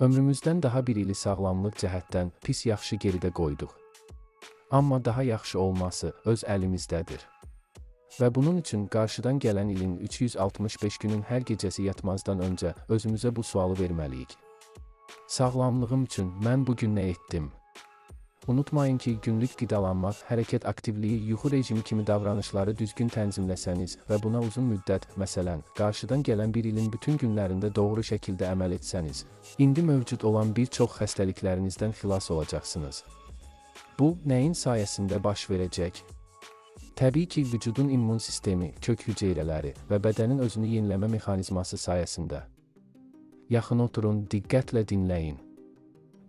Ömrümüzdən daha bir ili sağlamlıq cəhətdən pis yaxşı geridə qoyduq. Amma daha yaxşı olması öz əlimizdədir. Və bunun üçün qarşıdan gələn ilin 365 günün hər gecəsi yatmazdan öncə özümüzə bu sualı verməliyik. Sağlamlığım üçün mən bugün nə etdim? Unutmayın ki, günlük qidalanmaq, hərəkət aktivliyi, yuxu rejimi kimi davranışları düzgün tənzimləsəniz və buna uzun müddət, məsələn, qarşıdan gələn bir ilin bütün günlərində doğru şəkildə əməl etsəniz, indi mövcud olan bir çox xəstəliklərinizdən xilas olacaqsınız. Bu, nəyin sayəsində baş verəcək? Təbii ki, vücudun immun sistemi, kök hüceyrələri və bədənin özünü yeniləmə mexanizması sayəsində. Yaxın oturun, diqqətlə dinləyin.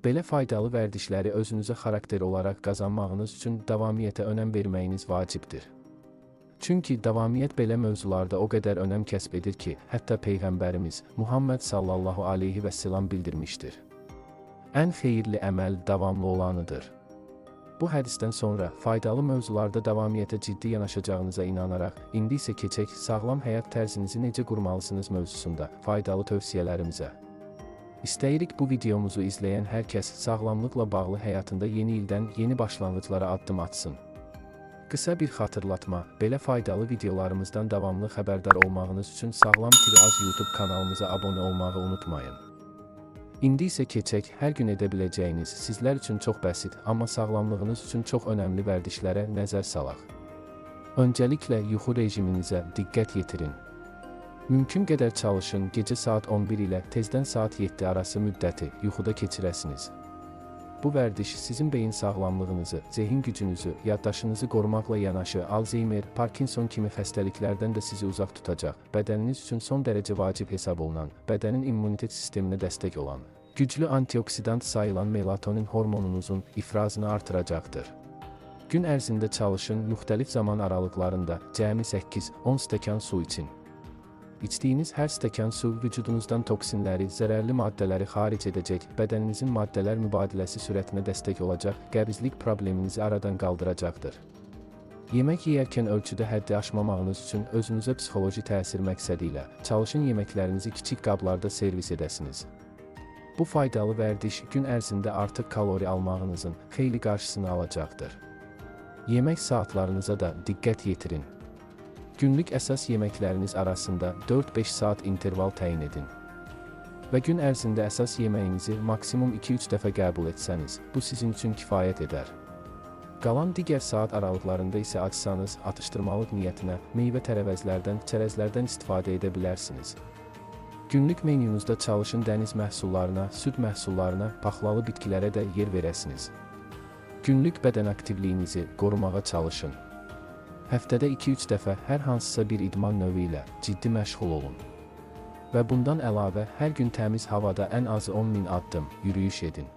Belə faydalı vərdişləri özünüzə xarakter olaraq qazanmağınız üçün davamiyyətə önəm verməyiniz vacibdir. Çünki davamiyyət belə mövzularda o qədər önəm kəsb edir ki, hətta Peyğəmbərimiz Muhammed sallallahu aleyhi və səlam bildirmişdir. Ən xeyirli əməl davamlı olanıdır. Bu hədisdən sonra faydalı mövzularda davamiyyətə ciddi yanaşacağınıza inanaraq, indi isə keçək sağlam həyat tərzinizi necə qurmalısınız mövzusunda faydalı tövsiyələrimizə. İstəyirik bu videomuzu izləyən hər kəs sağlamlıqla bağlı həyatında yeni ildən yeni başlanğıclara addım atsın. Qısa bir xatırlatma, belə faydalı videolarımızdan davamlı xəbərdar olmağınız üçün Sağlam-Az YouTube kanalımıza abunə olmağı unutmayın. İndi isə keçək hər gün edə biləcəyiniz, sizlər üçün çox bəsit, amma sağlamlığınız üçün çox önəmli vərdişlərə nəzər salaq. Öncəliklə yuxu rejiminizə diqqət yetirin. Mümkün qədər çalışın, gecə saat 11 ilə tezdən saat 7 arası müddəti yuxuda keçirəsiniz. Bu vərdiş sizin beyin sağlamlığınızı, zehin gücünüzü, yaddaşınızı qorumaqla yanaşı Alzheimer, Parkinson kimi xəstəliklərdən də sizi uzaq tutacaq, bədəniniz üçün son dərəcə vacib hesab olunan, bədənin immunitet sisteminə dəstək olan, güclü antioksidant sayılan melatonin hormonunuzun ifrazını artıracaqdır. Gün ərzində çalışın, müxtəlif zaman aralıqlarında cəmi 8-10 stəkan su için. İçdiyiniz hər stəkan su vücudunuzdan toksinləri, zərərli maddələri xaric edəcək, bədəninizin maddələr mübadiləsi sürətinə dəstək olacaq, qəbizlik probleminizi aradan qaldıracaqdır. Yemək yeyərkən ölçüdə həddi aşmamağınız üçün özünüzə psixoloji təsir məqsədi ilə çalışın yeməklərinizi kiçik qablarda servis edəsiniz. Bu faydalı vərdiş gün ərzində artıq kalori almağınızın xeyli qarşısını alacaqdır. Yemək saatlarınıza da diqqət yetirin. Günlük əsas yeməkləriniz arasında 4-5 saat interval təyin edin. Və gün ərzində əsas yeməyinizi maksimum 2-3 dəfə qəbul etsəniz, bu sizin üçün kifayət edər. Qalan digər saat aralıqlarında isə açsanız, atışdırmalıq niyyətinə meyvə-tərəvəzlərdən, çərəzlərdən istifadə edə bilərsiniz. Günlük menyunuzda çalışın dəniz məhsullarına, süd məhsullarına, paxlalı bitkilərə də yer verəsiniz. Günlük bədən aktivliyinizi qorumağa çalışın. Həftədə 2-3 dəfə hər hansısa bir idman növü ilə ciddi məşğul olun. Və bundan əlavə hər gün təmiz havada ən azı 10.000 addım yürüyüş edin.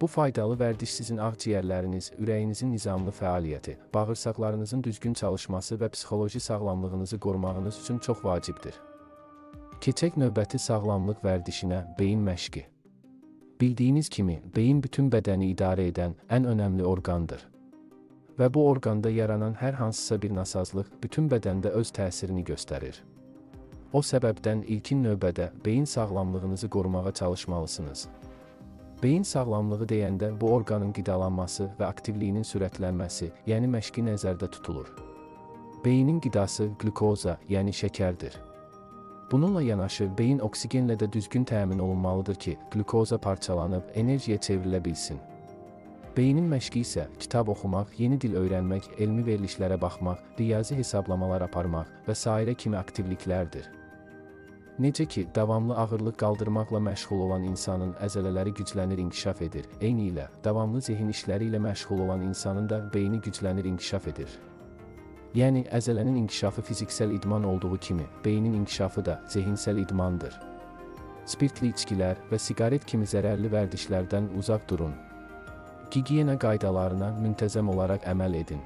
Bu faydalı vərdiş sizin ağciyərləriniz, ürəyinizin nizamlı fəaliyyəti, bağırsaqlarınızın düzgün çalışması və psixoloji sağlamlığınızı qorumağınız üçün çox vacibdir. Keçək növbəti sağlamlıq vərdişinə, beyin məşqi. Bildiyiniz kimi, beyin bütün bədəni idarə edən ən önəmli orqandır. Və bu orqanda yaranan hər hansısa bir nasazlıq bütün bədəndə öz təsirini göstərir. O səbəbdən ilkin növbədə beyin sağlamlığınızı qorumağa çalışmalısınız. Beyin sağlamlığı deyəndə bu orqanın qidalanması və aktivliyinin sürətlənməsi, yəni məşqi nəzərdə tutulur. Beynin qidası qlükoza, yəni şəkərdir. Bununla yanaşı beyin oksigenlə də düzgün təmin olunmalıdır ki, qlükoza parçalanıb enerjiyə çevrilə bilsin. Beynin məşqi isə kitab oxumaq, yeni dil öyrənmək, elmi verilişlərə baxmaq, riyazi hesablamalar aparmaq və sairə kimi aktivliklərdir. Necə ki, davamlı ağırlıq qaldırmaqla məşğul olan insanın əzələləri güclənir, inkişaf edir. Eyni ilə, davamlı zehin işləri ilə məşğul olan insanın da beyni güclənir, inkişaf edir. Yəni, əzələnin inkişafı fiziksel idman olduğu kimi, beynin inkişafı da zehinsel idmandır. Spirtli içkilər və siqaret kimi zərərli vərdişlərdən uzaq durun. Gigiyena qaydalarına müntəzəm olaraq əməl edin.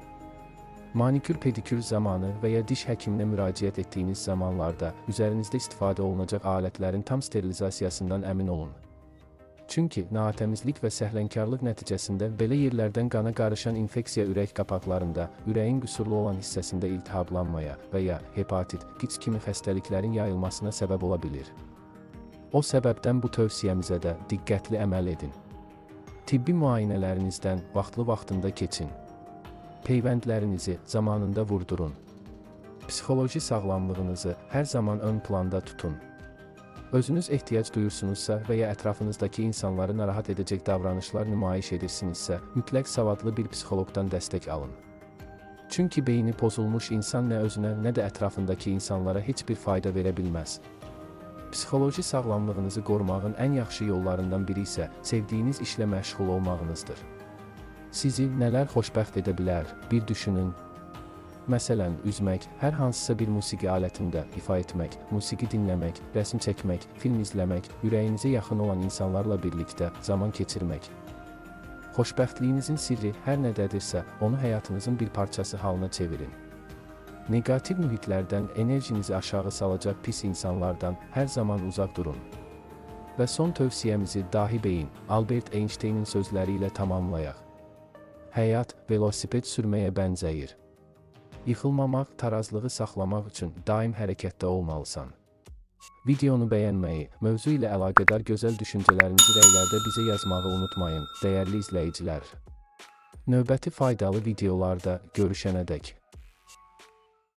Manikür-pedikür zamanı və ya diş həkiminə müraciət etdiyiniz zamanlarda üzərinizdə istifadə olunacaq alətlərin tam sterilizasiyasından əmin olun. Çünki natəmizlik və səhlənkarlıq nəticəsində belə yerlərdən qana qarışan infeksiya ürək qapaqlarında, ürəyin qüsurlu olan hissəsində iltihablanmaya və ya hepatit, QİÇ kimi xəstəliklərin yayılmasına səbəb ola bilir. O səbəbdən bu tövsiyəmizə də diqqətli əməl edin. Tibbi müayinələrinizdən vaxtında keçin. Peyvəndlərinizi zamanında vurdurun. Psixoloji sağlamlığınızı hər zaman ön planda tutun. Özünüz ehtiyac duyursunuzsa və ya ətrafınızdakı insanları narahat edəcək davranışlar nümayiş edirsinizsə, mütləq savadlı bir psixoloqdan dəstək alın. Çünki beyni pozulmuş insan nə özünə, nə də ətrafındakı insanlara heç bir fayda verə bilməz. Psixoloji sağlamlığınızı qorumağın ən yaxşı yollarından biri isə sevdiyiniz işlə məşğul olmağınızdır. Sizi nələr xoşbəxt edə bilər, bir düşünün. Məsələn, üzmək, hər hansısa bir musiqi alətində ifa etmək, musiqi dinləmək, rəsm çəkmək, film izləmək, ürəyinizə yaxın olan insanlarla birlikdə zaman keçirmək. Xoşbəxtliyinizin sirri hər nədədirsə, onu həyatınızın bir parçası halına çevirin. Negativ mühitlərdən enerjinizi aşağı salacaq pis insanlardan hər zaman uzaq durun. Və son tövsiyəmizi dahi beyin, Albert Einstein'in sözləri ilə tamamlayaq. Həyat, velosiped sürməyə bənzəyir. Yıxılmamaq, tarazlığı saxlamaq üçün daim hərəkətdə olmalısan. Videonu bəyənməyi, mövzu ilə əlaqədar gözəl düşüncələrinizi rəylərdə bizə yazmağı unutmayın, dəyərli izləyicilər. Növbəti faydalı videolarda görüşənədək.